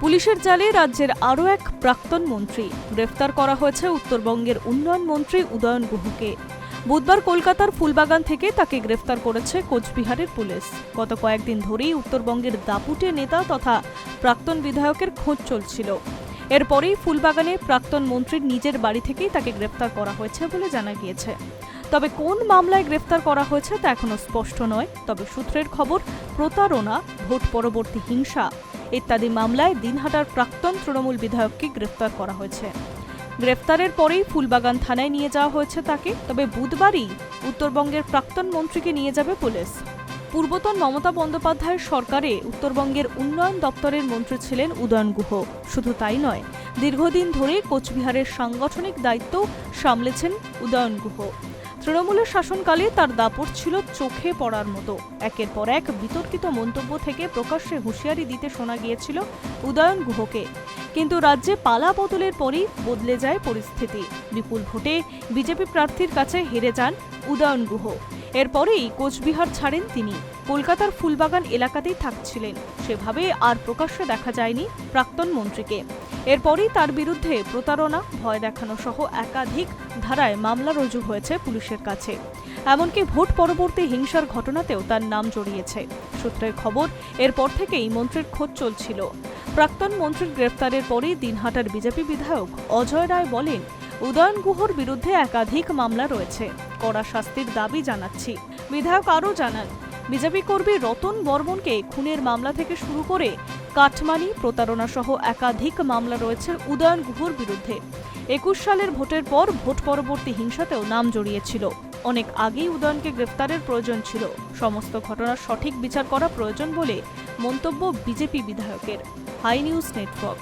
পুলিশের জালে রাজ্যের আরও এক প্রাক্তন মন্ত্রী গ্রেফতার করা হয়েছে। উত্তরবঙ্গের উন্নয়ন মন্ত্রী উদয়ন গুহকে বুধবার কলকাতার ফুলবাগান থেকে তাকে গ্রেফতার করেছে কোচবিহারের পুলিশ। গত কয়েকদিন ধরেই উত্তরবঙ্গের দাপুটে নেতা তথা প্রাক্তন বিধায়কের খোঁজ চলছিল। এরপরেই ফুলবাগানে প্রাক্তন মন্ত্রীর নিজের বাড়ি থেকেই তাকে গ্রেফতার করা হয়েছে বলে জানা গিয়েছে। তবে কোন মামলায় গ্রেফতার করা হয়েছে তা এখনো স্পষ্ট নয়। তবে সূত্রের খবর, প্রতারণা, ভোট পরবর্তী হিংসা ইত্যাদি মামলায় দিনহাটার প্রাক্তন তৃণমূল বিধায়ককে গ্রেফতার করা হয়েছে। গ্রেফতারের পরেই ফুলবাগান থানায় নিয়ে যাওয়া হয়েছে তাকে। তবে বুধবারই উত্তরবঙ্গের প্রাক্তন মন্ত্রীকে নিয়ে যাবে পুলিশ। পূর্বতন মমতা বন্দ্যোপাধ্যায়ের সরকারে উত্তরবঙ্গের উন্নয়ন দপ্তরের মন্ত্রী ছিলেন উদয়ন গুহ। শুধু তাই নয়, দীর্ঘদিন ধরে কোচবিহারের সাংগঠনিক দায়িত্ব সামলেছেন উদয়ন গুহ। তৃণমূলের শাসনকালে তার দাপট ছিল চোখে পড়ার মতো। একের পর এক বিতর্কিত মন্তব্য থেকে প্রকাশ্যে হুঁশিয়ারি দিতে শোনা গিয়েছিল উদয়ন গুহকে। কিন্তু রাজ্যে পালা বদলের পরই বদলে যায় পরিস্থিতি। বিপুল ভোটে বিজেপি প্রার্থীর কাছে হেরে যান উদয়ন গুহ। এরপরেই কোচবিহার ছাড়েন তিনি। কলকাতার ফুলবাগান এলাকাতেই থাকছিলেন। সেভাবে আর প্রকাশ্যে দেখা যায়নি প্রাক্তন মন্ত্রীকে। এরপরই তার বিরুদ্ধে প্রতারণা, ভয় দেখানো সহ একাধিক ধারায় মামলা রুজু হয়েছে পুলিশের কাছে। এমনকি ভোট পরবর্তী হিংসার ঘটনাতেও তার নাম জড়িয়েছে। সূত্রের খবর, এরপর থেকেই মন্ত্রীর খোঁজ চলছিল। প্রাক্তন মন্ত্রীর গ্রেফতারের পরেই দিনহাটার বিজেপি বিধায়ক অজয় রায় বলেন, উদয়ন গুহর বিরুদ্ধে একাধিক মামলা রয়েছে, কড়া শাস্তির দাবি জানাচ্ছি। বিধায়ক আরও জানান, বিজেপি কর্মী রতন বর্মনকে খুনের মামলা থেকে শুরু করে কাটমানি, প্রতারণা সহ একাধিক মামলা রয়েছে উদয়ন গুহর বিরুদ্ধে। ২১ সালের ভোটের পর ভোট পরবর্তী হিংসাতেও নাম জড়িয়েছিল। অনেক আগেই উদয়নকে গ্রেফতারের প্রয়োজন ছিল। সমস্ত ঘটনার সঠিক বিচার করা প্রয়োজন বলে মন্তব্য বিজেপি বিধায়কের। High news network.